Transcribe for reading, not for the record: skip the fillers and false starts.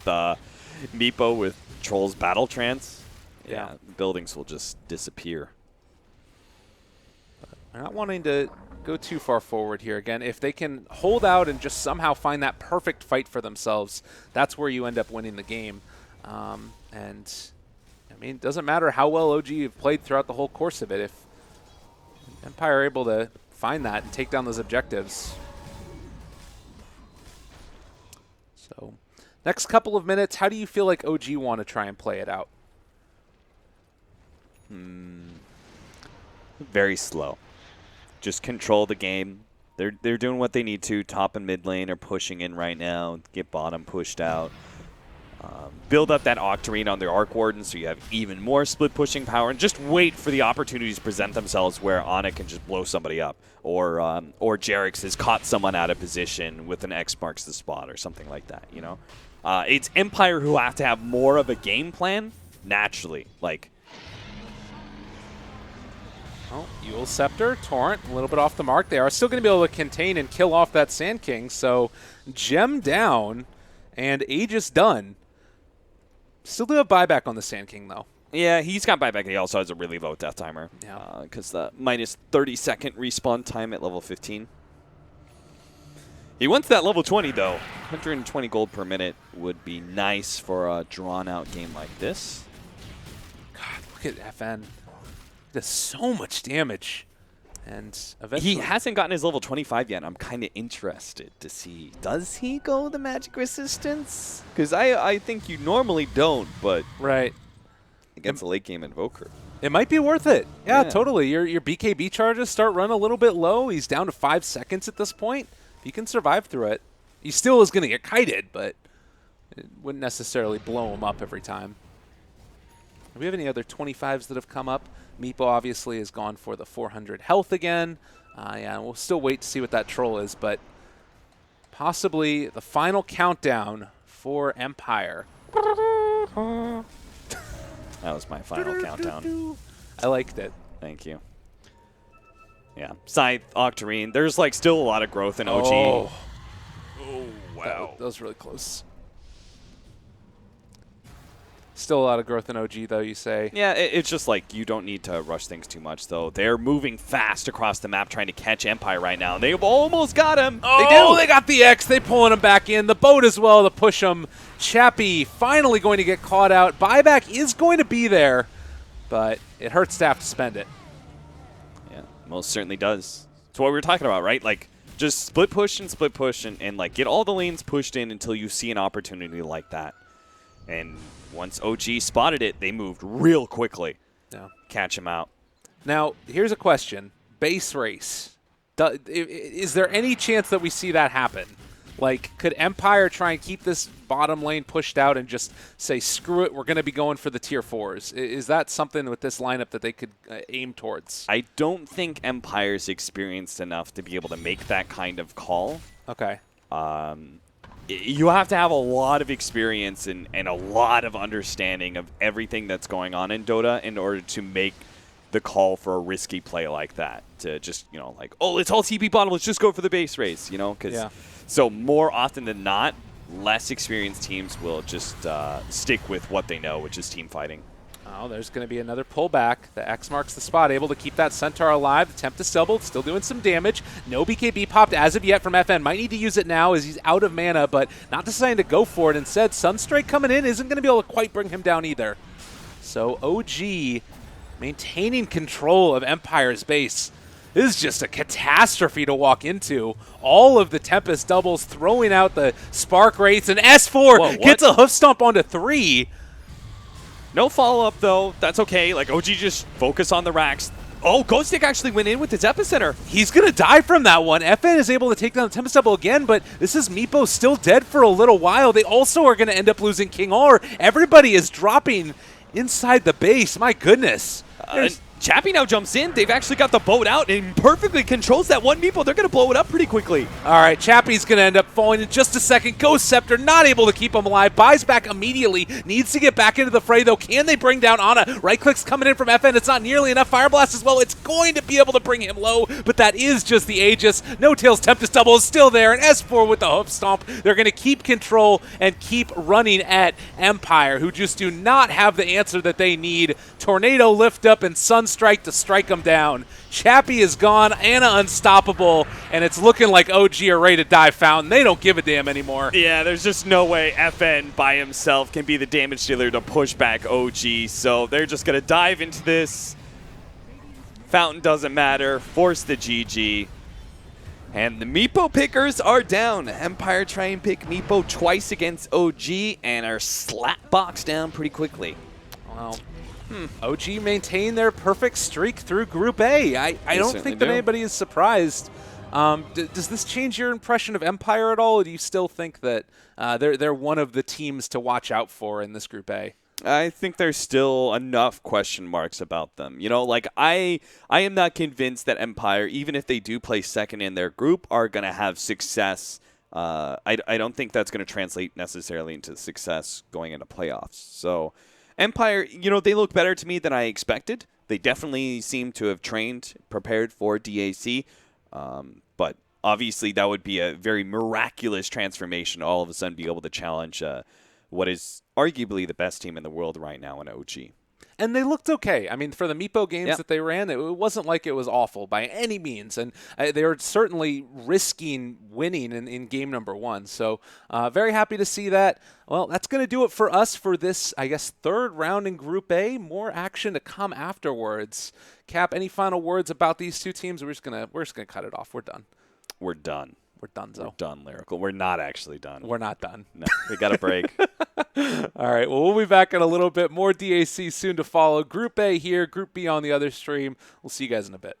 Meepo with Troll's Battle Trance. Yeah. Buildings will just disappear. They're not wanting to go too far forward here. Again, if they can hold out and just somehow find that perfect fight for themselves, that's where you end up winning the game. And, I mean, it doesn't matter how well OG have played throughout the whole course of it. If Empire are able to find that and take down those objectives. So, next couple of minutes, how do you feel like OG want to try and play it out? Very slow. Just control the game. They're doing what they need to. Top and mid lane are pushing in right now. Get bottom pushed out. Build up that Octarine on their Arc Warden so you have even more split pushing power, and just wait for the opportunities to present themselves where Ana can just blow somebody up, or Jerix has caught someone out of position with an X marks the spot or something like that. You know, it's Empire who have to have more of a game plan naturally. Like, oh, Eul Scepter, Torrent, a little bit off the mark. They are still going to be able to contain and kill off that Sand King. So Gem down and Aegis done. Still do have buyback on the Sand King, though. Yeah, he's got buyback. He also has a really low death timer. Yeah. Because the minus 30-second respawn time at level 15. He wants that level 20, though. 120 gold per minute would be nice for a drawn-out game like this. God, look at FN. Does so much damage. And eventually he hasn't gotten his level 25 yet. I'm kind of interested to see, does he go the magic resistance? Because I think you normally don't, but right against a late game invoker, it might be worth it. Yeah, totally. Your BKB charges start running a little bit low. He's down to 5 seconds at this point. If you can survive through it, he still is going to get kited, but it wouldn't necessarily blow him up every time. Do we have any other 25s that have come up? Meepo obviously has gone for the 400 health again. Yeah, we'll still wait to see what that troll is, but possibly the final countdown for Empire. that was my final countdown. I liked it. Thank you. Yeah, Scythe, Octarine. There's like still a lot of growth in OG. Oh wow. That was really close. Still a lot of growth in OG, though, you say? Yeah, it's just like you don't need to rush things too much, though. They're moving fast across the map trying to catch Empire right now. They've almost got him. Oh, they got the X. They pulling him back in. The boat as well to push him. Chappie finally going to get caught out. Buyback is going to be there, but it hurts to have to spend it. Yeah, most certainly does. It's what we were talking about, right? Like, just split push and like get all the lanes pushed in until you see an opportunity like that. And once OG spotted it, they moved real quickly. Yeah. Catch him out. Now, here's a question. Base race. Is there any chance that we see that happen? Like, could Empire try and keep this bottom lane pushed out and just say, screw it, we're going to be going for the tier 4s? Is that something with this lineup that they could aim towards? I don't think Empire's experienced enough to be able to make that kind of call. Okay. You have to have a lot of experience and a lot of understanding of everything that's going on in Dota in order to make the call for a risky play like that. To just, you know, like, oh, it's all TP bottom, let's just go for the base race, you know? So more often than not, less experienced teams will just stick with what they know, which is team fighting. Oh, there's going to be another pullback. The X marks the spot, able to keep that Centaur alive. The Tempest doubled, still doing some damage. No BKB popped as of yet from FN. Might need to use it now as he's out of mana, but not deciding to go for it. Instead, Sunstrike coming in isn't going to be able to quite bring him down either. So OG maintaining control of Empire's base. This is just a catastrophe to walk into. All of the Tempest doubles, throwing out the Spark Wraiths, and S4 Whoa, gets a hoof stomp onto 3. No follow-up, though. That's okay. Like, OG just focus on the racks. Oh, Ghostic actually went in with his Epicenter. He's going to die from that one. FN is able to take down the Tempest Double again, but this is Meepo still dead for a little while. They also are going to end up losing King R. Everybody is dropping inside the base. My goodness. Chappie now jumps in. They've actually got the boat out and perfectly controls that one meeple. They're going to blow it up pretty quickly. All right, Chappie's going to end up falling in just a second. Ghost Scepter not able to keep him alive. Buys back immediately. Needs to get back into the fray, though. Can they bring down Ana? Right click's coming in from FN. It's not nearly enough. Fire Blast as well. It's going to be able to bring him low, but that is just the Aegis. No Tails Tempest Double is still there, and S4 with the Hoof Stomp. They're going to keep control and keep running at Empire, who just do not have the answer that they need. Tornado lift up and Sunstrike to strike them down. Chappie is gone, Ana unstoppable, and it's looking like OG are ready to die Fountain. They don't give a damn anymore. Yeah, there's just no way FN by himself can be the damage dealer to push back OG, so they're just going to dive into this. Fountain doesn't matter, force the GG. And the Meepo pickers are down. Empire try and pick Meepo twice against OG and are slap boxed down pretty quickly. Well, OG maintain their perfect streak through Group A. I don't think that anybody is surprised. Does this change your impression of Empire at all, or do you still think that they're one of the teams to watch out for in this Group A? I think there's still enough question marks about them. You know, like I am not convinced that Empire, even if they do play second in their group, are going to have success. I don't think that's going to translate necessarily into success going into playoffs. So Empire, you know, they look better to me than I expected. They definitely seem to have trained, prepared for DAC. But obviously that would be a very miraculous transformation to all of a sudden be able to challenge what is arguably the best team in the world right now in OG. And they looked okay. I mean, for the Meepo games that they ran, it wasn't like it was awful by any means. And they were certainly risking winning in game number 1. So very happy to see that. Well, that's going to do it for us for this, I guess, third round in Group A. More action to come afterwards. Cap, any final words about these two teams? We're just gonna cut it off. We're done. We're done. We're done, Zo. We're done, Lyrical. We're not actually done. We're not done. No, we got a break. All right, well, we'll be back in a little bit. More DAC soon to follow. Group A here, Group B on the other stream. We'll see you guys in a bit.